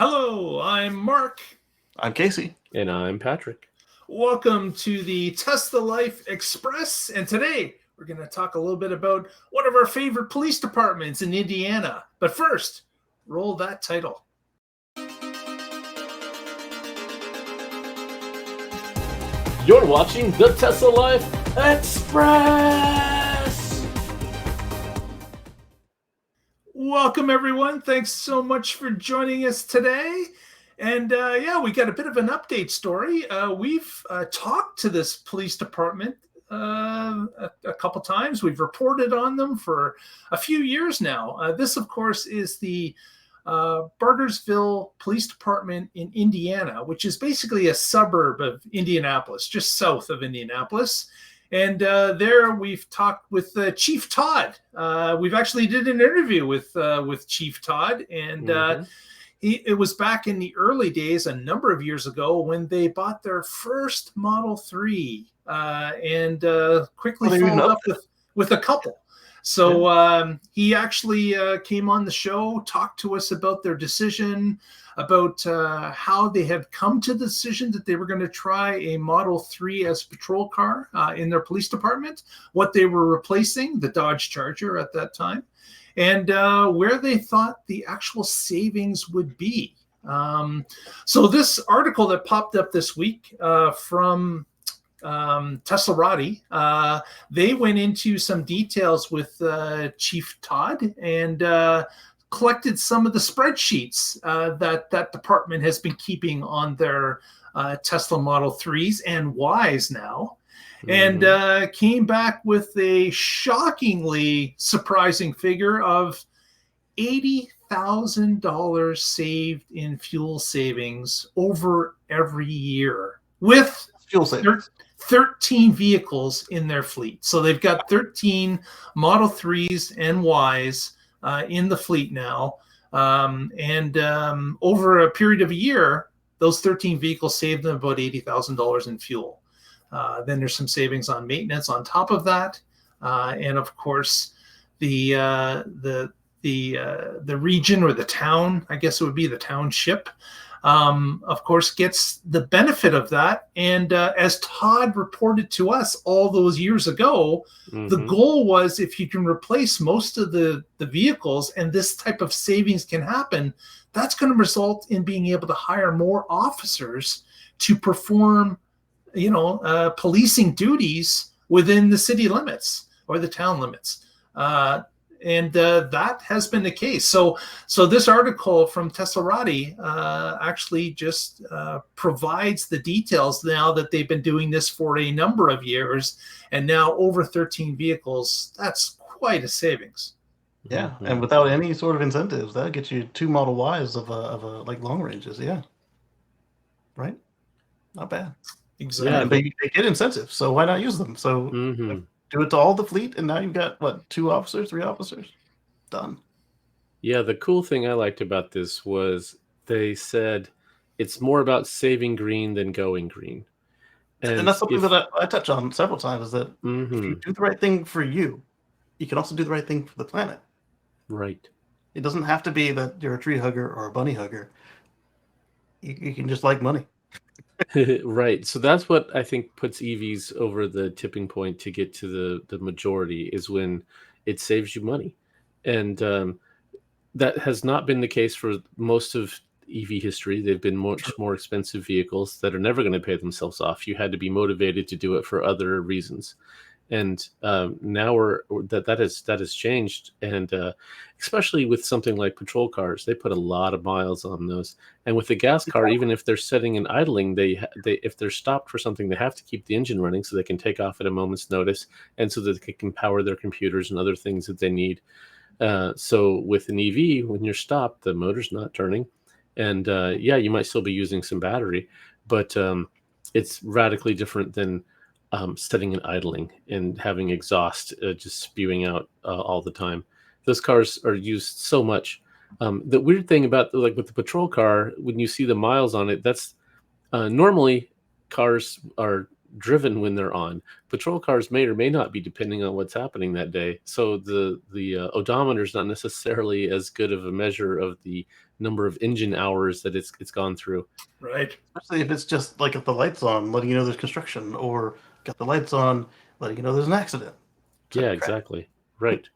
Hello, I'm Mark. I'm Casey. And I'm Patrick. Welcome to the Test the Life Express. And today we're going to talk a little bit about one of our favorite police departments in Indiana. But first, roll that title. You're watching the Test the Life Express! Welcome, everyone. Thanks so much for joining us today. And we got a bit of an update story. We've talked to this police department a couple times. We've reported on them for a few years now. This, of course, is the Bargersville Police Department in Indiana, which is basically a suburb of Indianapolis, just south of Indianapolis. And there we've talked with Chief Todd. We've actually did an interview with Chief Todd, and it was back in the early days, a number of years ago, when they bought their first Model 3 and quickly followed up with a couple. So he actually came on the show, talked to us about their decision, about how they had come to the decision that they were going to try a Model 3 as a patrol car in their police department, what they were replacing, the Dodge Charger at that time, and where they thought the actual savings would be. So this article that popped up this week from Teslarati, they went into some details with Chief Todd and collected some of the spreadsheets that department has been keeping on their Tesla Model 3s and Ys now, and came back with a shockingly surprising figure of $80,000 saved in fuel savings over every year with Fuel savings. 13 vehicles in their fleet. So they've got 13 Model 3s and Ys in the fleet now. And over a period of a year, those 13 vehicles saved them about $80,000 in fuel. Then there's some savings on maintenance on top of that. And of course, the region or the town, I guess it would be the township, of course, gets the benefit of that. And as Todd reported to us all those years ago, the goal was if you can replace most of the vehicles and this type of savings can happen, that's going to result in being able to hire more officers to perform, policing duties within the city limits or the town limits. And that has been the case. So this article from Teslarati actually just provides the details now that they've been doing this for a number of years, and now over 13 vehicles. That's quite a savings. Yeah, and without any sort of incentives, that gets you 2 Model Ys of a like long ranges. Yeah, right. Not bad. Exactly. Yeah, they get incentives, so why not use them? So. Do it to all the fleet, and now you've got, 2 officers, 3 officers? Done. Yeah, the cool thing I liked about this was they said it's more about saving green than going green. And that's something that I touch on several times, is that if you do the right thing for you, you can also do the right thing for the planet. Right. It doesn't have to be that you're a tree hugger or a bunny hugger. You can just like money. Right. So that's what I think puts EVs over the tipping point to get to the majority, is when it saves you money. And that has not been the case for most of EV history. They've been much more expensive vehicles that are never going to pay themselves off. You had to be motivated to do it for other reasons. And now that has changed, and especially with something like patrol cars, they put a lot of miles on those. And with the gas car, even if they're sitting and idling, they if they're stopped for something, they have to keep the engine running so they can take off at a moment's notice, and so that they can power their computers and other things that they need. So with an EV, when you're stopped, the motor's not turning, and you might still be using some battery, but it's radically different than sitting and idling and having exhaust just spewing out all the time. Those cars are used so much. The weird thing about with the patrol car, when you see the miles on it, that's normally cars are driven when they're on. Patrol cars may or may not be, depending on what's happening that day. So the odometer is not necessarily as good of a measure of the number of engine hours that it's gone through. Right. Especially if it's just like if the lights on, letting you know there's construction, or got the lights on, letting you know there's an accident. Yeah, Crap. exactly. Right.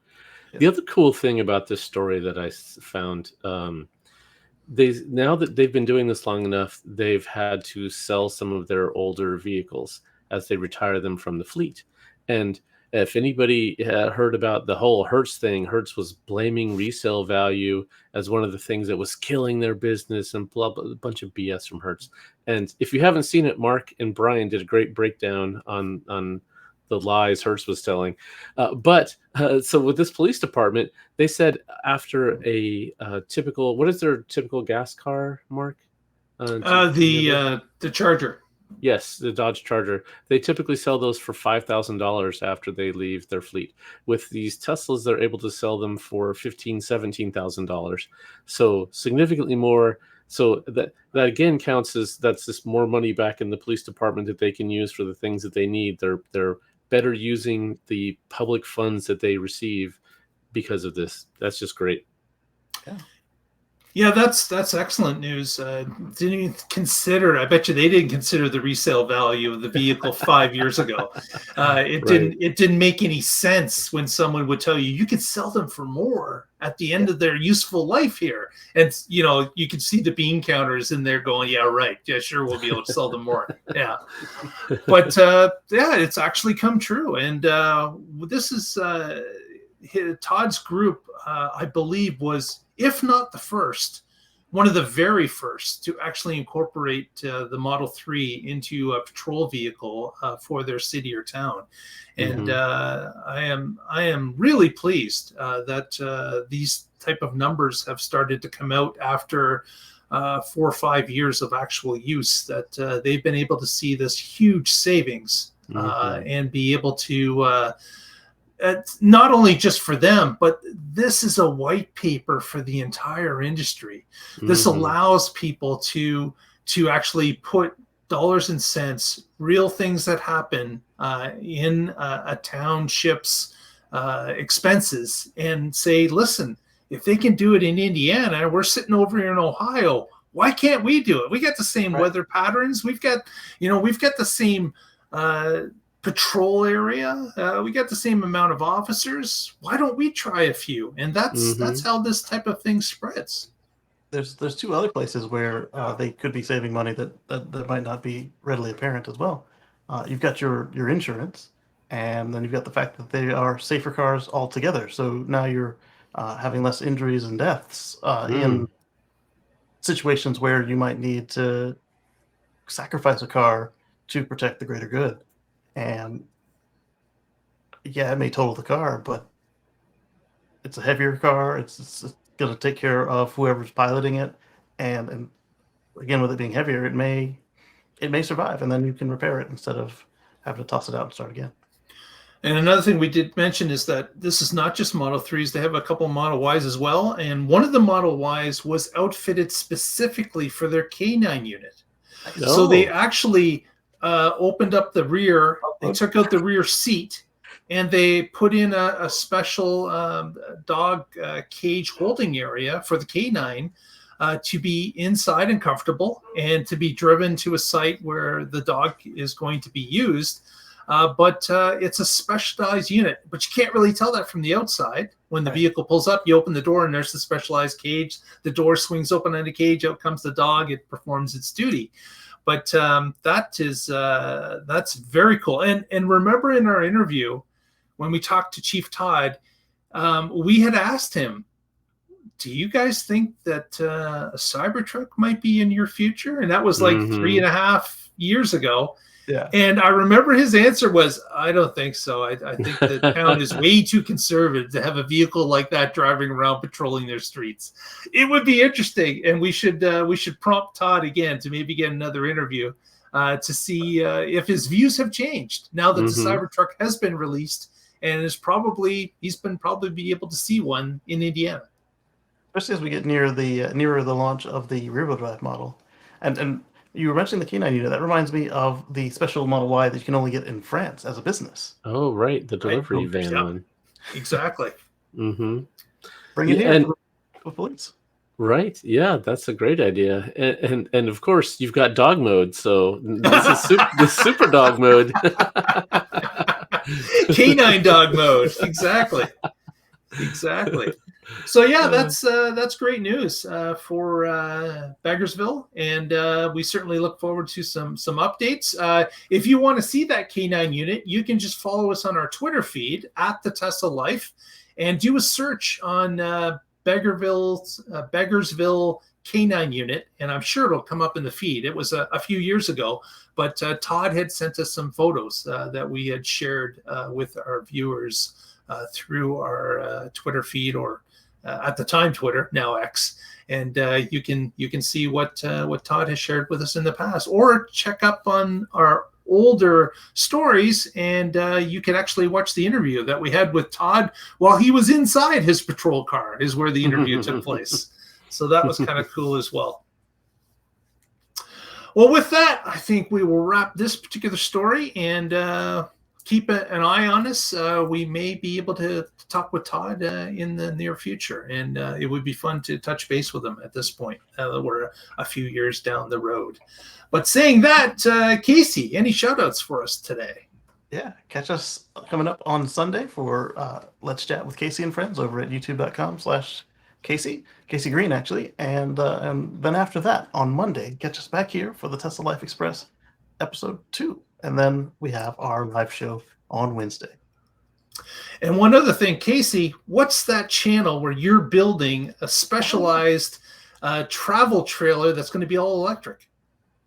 Yeah. The other cool thing about this story that I found, now that they've been doing this long enough, they've had to sell some of their older vehicles as they retire them from the fleet. And if anybody heard about the whole Hertz thing, Hertz was blaming resale value as one of the things that was killing their business, and blah, blah, a bunch of BS from Hertz. And if you haven't seen it, Mark and Brian did a great breakdown on the lies Hertz was telling. So with this police department, they said after a typical, what is their typical gas car, Mark? The Charger. Yes, the Dodge Charger. They typically sell those for $5,000 after they leave their fleet. With these Teslas, they're able to sell them for $15,000, $17,000. So significantly more. So that again counts as that's just more money back in the police department that they can use for the things that they need. They're better using the public funds that they receive because of this. That's just great. Yeah, that's excellent news. Didn't even consider. I bet you they didn't consider the resale value of the vehicle 5 years ago. It didn't make any sense when someone would tell you you could sell them for more at the end of their useful life here. And you could see the bean counters in there going, yeah, right, yeah, sure, we'll be able to sell them more. Yeah, but it's actually come true. And this is Todd's group. I believe was, if not the first, one of the very first to actually incorporate the Model 3 into a patrol vehicle for their city or town. And I am really pleased that these type of numbers have started to come out after 4 or 5 years of actual use, that they've been able to see this huge savings and be able to not only just for them, but this is a white paper for the entire industry. This allows people to actually put dollars and cents, real things that happen in a township's expenses, and say, listen, if they can do it in Indiana, we're sitting over here in Ohio, why can't we do it? We got the same weather patterns. We've got the same patrol area. We got the same amount of officers. Why don't we try a few? And that's how this type of thing spreads. There's 2 other places where they could be saving money that might not be readily apparent as well. You've got your insurance, and then you've got the fact that they are safer cars altogether. So now you're having less injuries and deaths in situations where you might need to sacrifice a car to protect the greater good. And yeah, it may total the car, but it's a heavier car. It's going to take care of whoever's piloting it, and again, with it being heavier, it may survive, and then you can repair it instead of having to toss it out and start again. And another thing we did mention is that this is not just Model 3s. They have a couple Model Ys as well, and one of the Model Ys was outfitted specifically for their K9 unit. So they actually opened up the rear, they took out the rear seat, and they put in a special dog cage holding area for the K9 to be inside and comfortable, and to be driven to a site where the dog is going to be used. But it's a specialized unit, but you can't really tell that from the outside. When the vehicle pulls up, you open the door and there's the specialized cage. The door swings open on the cage, out comes the dog, it performs its duty. But that's very cool. And remember, in our interview, when we talked to Chief Todd, we had asked him, do you guys think that a Cybertruck might be in your future? And that was like 3.5 years ago. Yeah. And I remember his answer was, I don't think so. I think the town is way too conservative to have a vehicle like that driving around patrolling their streets. It would be interesting, and we should prompt Todd again to maybe get another interview to see if his views have changed now that the Cybertruck has been released, and he's probably be able to see one in Indiana. Especially as we get nearer the launch of the rear-wheel drive model, and You were mentioning the K9 unit. That reminds me of the special Model Y that you can only get in France as a business. Oh, right, the Right. delivery van Yep. one. Exactly. Mm-hmm. Bring it Yeah, here and for the police. right, yeah, that's a great idea. And of course, you've got dog mode, so this is the super dog mode. Canine dog mode. Exactly. Exactly. So yeah, that's great news for Baggersville, and we certainly look forward to some updates. If you want to see that K9 unit, you can just follow us on our Twitter feed at the Tesla Life, and do a search on Baggersville K9 unit, and I'm sure it'll come up in the feed. It was a few years ago, but Todd had sent us some photos that we had shared with our viewers through our Twitter feed, or at the time Twitter, now X, and you can see what Todd has shared with us in the past, or check up on our older stories, and you can actually watch the interview that we had with Todd while he was inside his patrol car, is where the interview took place. So that was kind of cool as well. Well, with that, I think we will wrap this particular story, and keep an eye on us. We may be able to talk with Todd in the near future, and it would be fun to touch base with him at this point. We're a few years down the road. But saying that, Casey, any shout outs for us today? Yeah, catch us coming up on Sunday for Let's Chat with Casey and Friends over at youtube.com/Casey Green, actually. And then after that, on Monday, catch us back here for the Tesla Life Express episode 2. And then we have our live show on Wednesday. And one other thing, Casey, what's that channel where you're building a specialized travel trailer that's going to be all electric?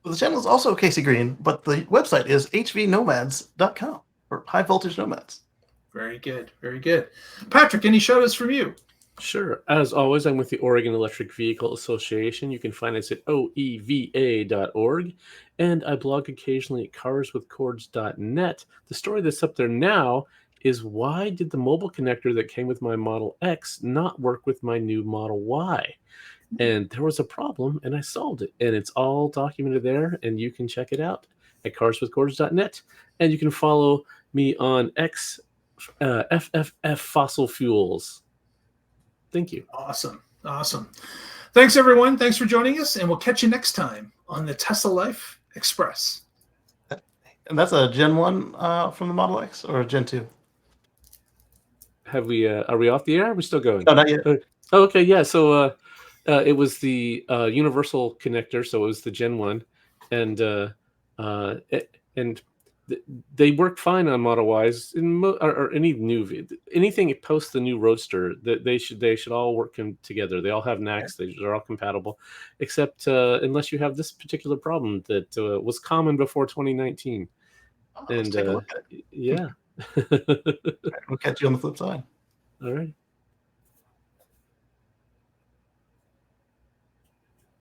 Well, the channel is also Casey Green, but the website is hvnomads.com, or High Voltage Nomads. Very good. Very good. Patrick, any shout outs from you? Sure. As always, I'm with the Oregon Electric Vehicle Association. You can find us at oeva.org, and I blog occasionally at carswithcords.net. The story that's up there now is, why did the mobile connector that came with my Model X not work with my new Model Y? And there was a problem, and I solved it. And it's all documented there, and you can check it out at carswithcords.net. And you can follow me on X, FFF Fossil Fuels. Thank you. Awesome. Awesome. Thanks, everyone. Thanks for joining us, and we'll catch you next time on the Tesla Life Express. And that's a Gen 1 from the Model X, or a Gen 2? Have we? Are we off the air? Are we still going? No, not yet. Oh, okay, yeah. So it was the universal connector, so it was the Gen 1, and they work fine on Model Ys or any new anything post the new Roadster. They should all work together. They all have NACs. They're all compatible, except unless you have this particular problem that was common before 2019. Let's take a look at it. Yeah. We'll catch you on the flip side. All right.